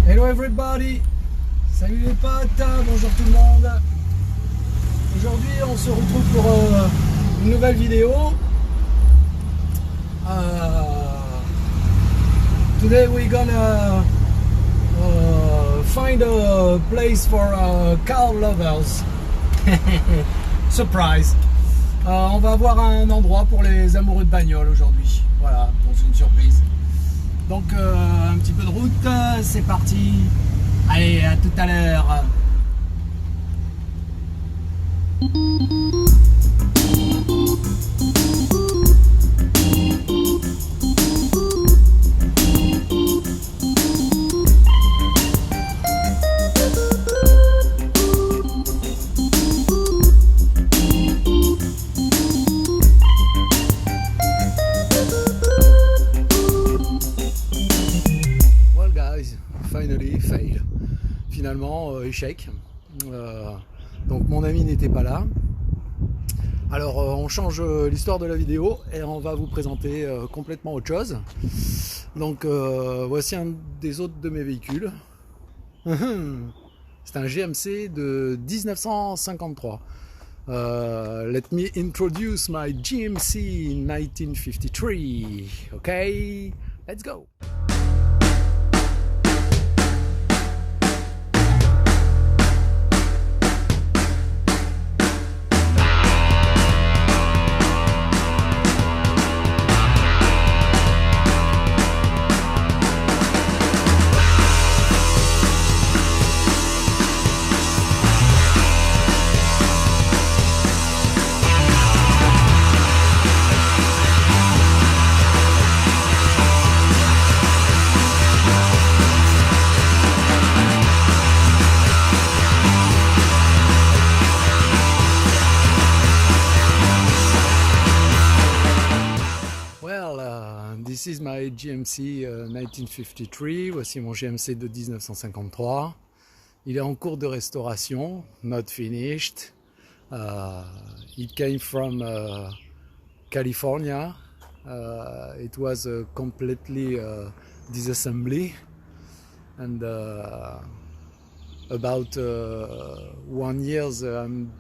Hello everybody, salut les potes, bonjour tout le monde. Aujourd'hui on se retrouve pour une nouvelle vidéo. Today we're gonna find a place for car lovers. Surprise. On va voir un endroit pour les amoureux de bagnole aujourd'hui. Voilà, donc c'est une surprise. Donc un petit peu de route, c'est parti. Allez, à tout à l'heure. Finally fail. Finalement échec. Donc mon ami n'était pas là. Alors on change l'histoire de la vidéo et on va vous présenter complètement autre chose. Donc voici un des autres de mes véhicules. C'est un GMC de 1953. Let me introduce my GMC in 1953. Okay, let's go. This is my GMC 1953. Voici mon GMC de 1953. Il est en cours de restauration, not finished. It came from California. It was completely disassembly, and about 1 year I'm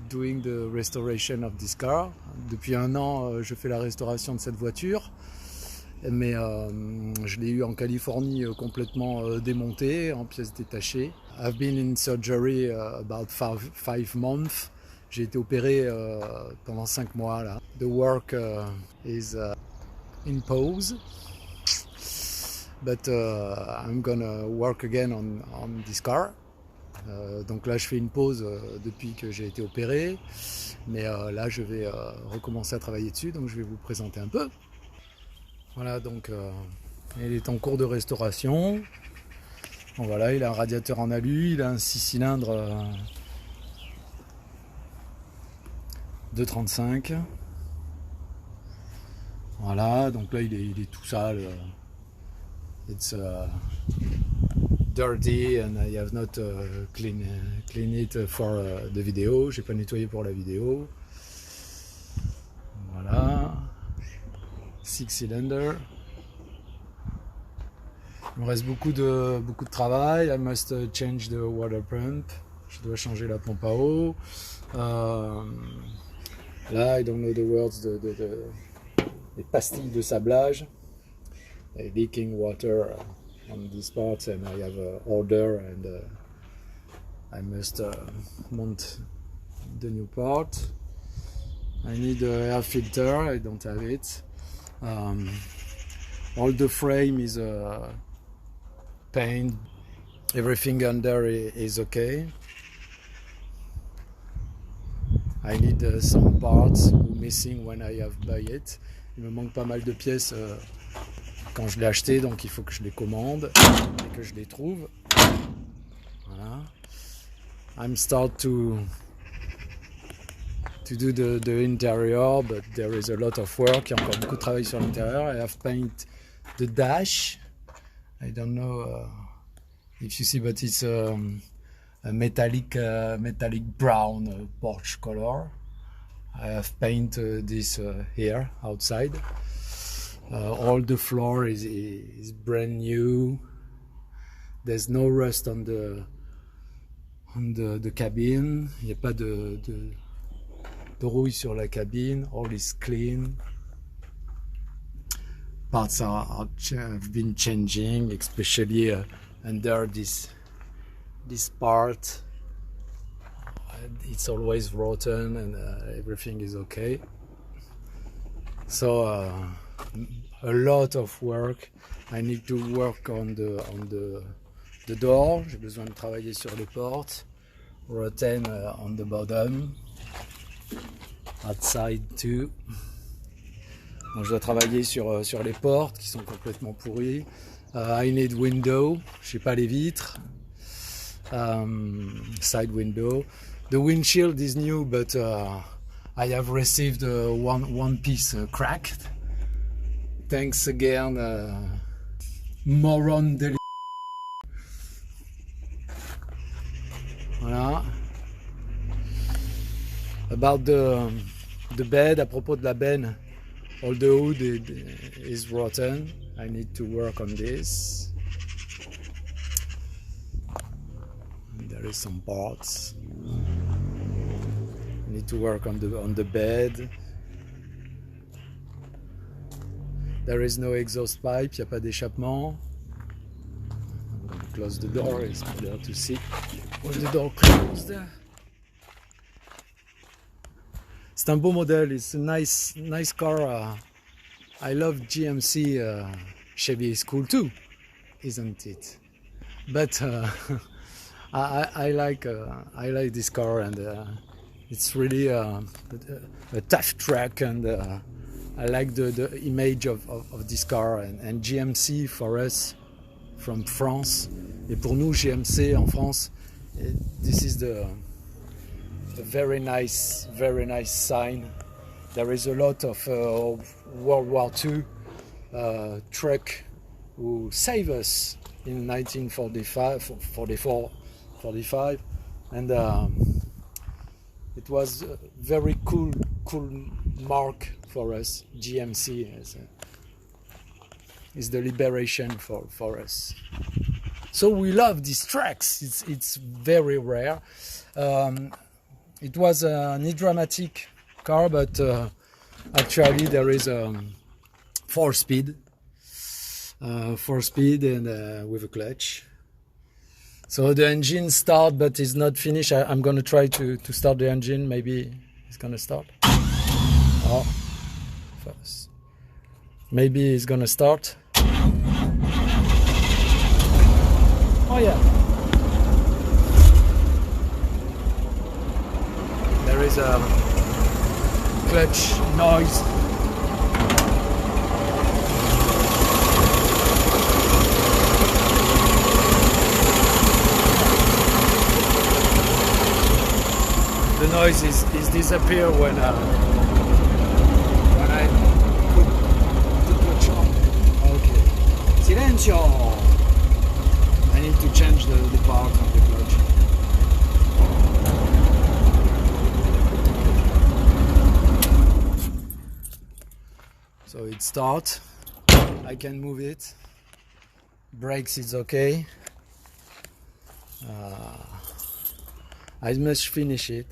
doing the restoration of this car. Depuis 1 an, je fais la restauration de cette voiture. Mais je l'ai eu en Californie complètement démonté, en pièces détachées. I've been in surgery about 5 months. J'ai été opéré pendant 5 mois là. The work is in pause, but I'm gonna work again on this car. Donc là je fais une pause depuis que j'ai été opéré, mais là je vais recommencer à travailler dessus, donc je vais vous présenter un peu. Voilà, donc il est en cours de restauration. Bon, voilà, il a un radiateur en alu, il a un 6 cylindres de 35. Voilà, donc là il est tout sale. It's dirty and I have not clean it for the video. J'ai pas nettoyé pour la vidéo. Voilà. 6 cylindres. Il me reste beaucoup de travail. I must change the water pump. Je dois changer la pompe à eau. Là, I don't know the words, les pastilles de sablage. Leaking water on this part, and I have an order, and I must mount the new part. I need an air filter. I don't have it. All the frame is paint. Everything under is okay. I need some parts missing when I have buy it. Il me manque pas mal de pièces quand je l'ai acheté, donc il faut que je les commande et que je les trouve. Voilà. I'm start to do the interior, but there is a lot of work. Il y a encore beaucoup de travail sur l'intérieur. I have paint the dash. I don't know if you see, but it's a metallic brown Porsche color. I have painted this here outside. All the floor is brand new. There's no rust on the cabin. Il n'y a pas de rouille sur la cabine. All is clean. Parts have been changing, especially under this part. It's always rotten and everything is okay. So a lot of work. I need to work on the door. J'ai besoin de travailler sur les portes. Rotten on the bottom. Outside too. Donc je dois travailler sur les portes qui sont complètement pourries. I need window. Je sais pas les vitres. Side window. The windshield is new, but I have received one piece cracked. Thanks again, moron de. Voilà. About the bed, à propos de la benne, all the wood is rotten. I need to work on this. There is some parts. I need to work on the bed. There is no exhaust pipe, il n'y a pas d'échappement. I'm going to close the door, it's better to see. With the door closed. C'est un beau modèle, it's a nice car. I love GMC. Chevy is cool too, isn't it? But I like this car, and it's really a tough track, and I like the image of this car, and GMC for us from France. Et pour nous, GMC en France, this is a very nice sign. There is a lot of World War II truck who saved us in 1945, and it was a very cool mark for us. GMC is the liberation for us. So we love these tracks. It's very rare. It was an Hydramatic car, but actually there is a 4-speed and with a clutch. So the engine start, but it's not finished. I'm gonna try to start the engine. Maybe it's gonna start. Oh, first. Maybe it's gonna start. Oh yeah. There is a clutch noise. The noise is disappear when I put the clutch on. Okay. Silenzio! I need to change the part of the clutch. So it starts. I can move it. Brakes is okay. I must finish it.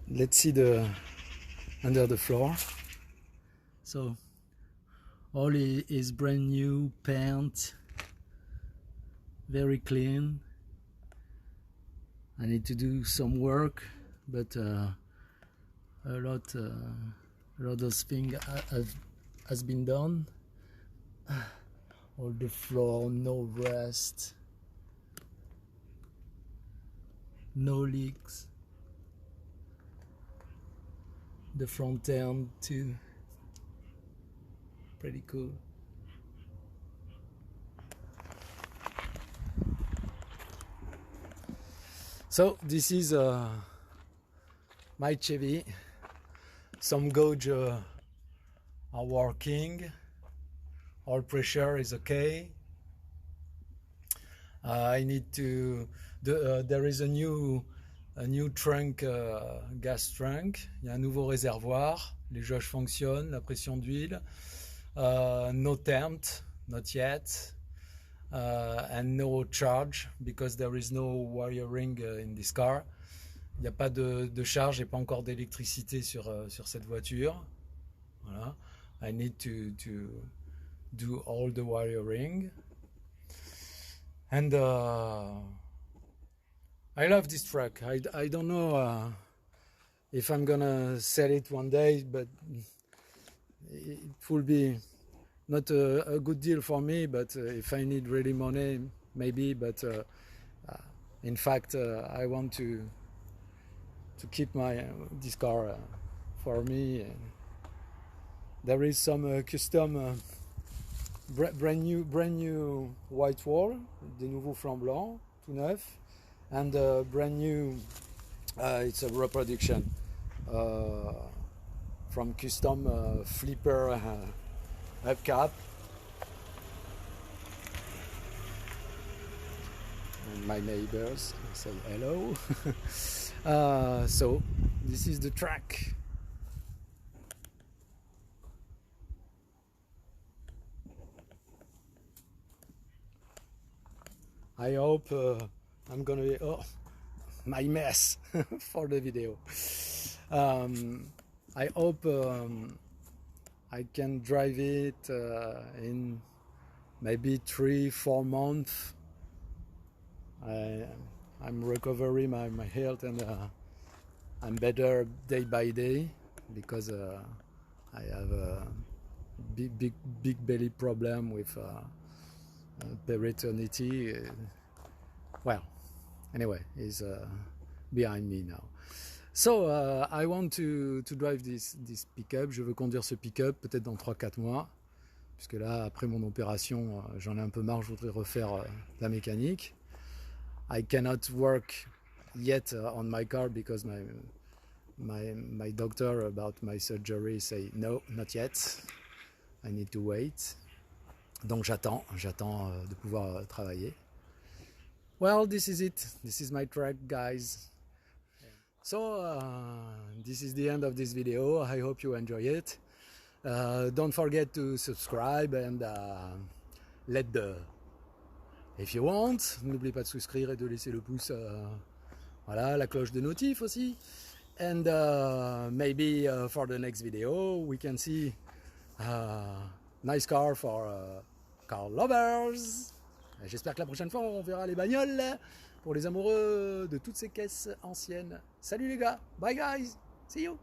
Let's see the under the floor. So all is brand new paint, very clean. I need to do some work, but a lot of things has been done. All the floor, no rust, no leaks. The front end too, pretty cool. So this is my Chevy. Some gauge are working. All pressure is okay. I need to. There is a new trunk, gas trunk. Il y a un nouveau réservoir. Les jauges fonctionnent. La pression d'huile. No temp, not yet. and no charge because there is no wiring in this car. Il n'y a pas de charge et pas encore d'électricité sur cette voiture. Voilà. I need to do all the wiring. And I love this truck. I don't know if I'm gonna sell it one day, but it will be not a good deal for me, but if I need really money, maybe, but in fact I want to keep this car for me. There is some custom brand new white wall, des nouveaux flancs blancs, tout neuf, and brand new it's a reproduction from custom flipper hubcap. And my neighbors say hello. So this is the track. I hope I'm gonna be my mess for the video. I hope I can drive it in maybe 3-4 months. I'm recovering my health and I'm better day by day because I have a big belly problem with peritonitis. Well, anyway, it's behind me now. So I want to drive this pick-up. Je veux conduire ce pick-up peut-être dans 3-4 mois, puisque là, après mon opération, j'en ai un peu marre. Je voudrais refaire la mécanique. I cannot work yet on my car because my doctor about my surgery say no, not yet. I need to wait. Donc j'attends de pouvoir travailler. Well, this is it. This is my track, guys. So this is the end of this video. I hope you enjoy it. Don't forget to subscribe and if you want. N'oubliez pas de souscrire et de laisser le pouce. Voilà, la cloche de notif aussi. And maybe for the next video we can see nice car for car lovers. J'espère que la prochaine fois on verra les bagnoles pour les amoureux de toutes ces caisses anciennes. Salut les gars, bye guys, see you.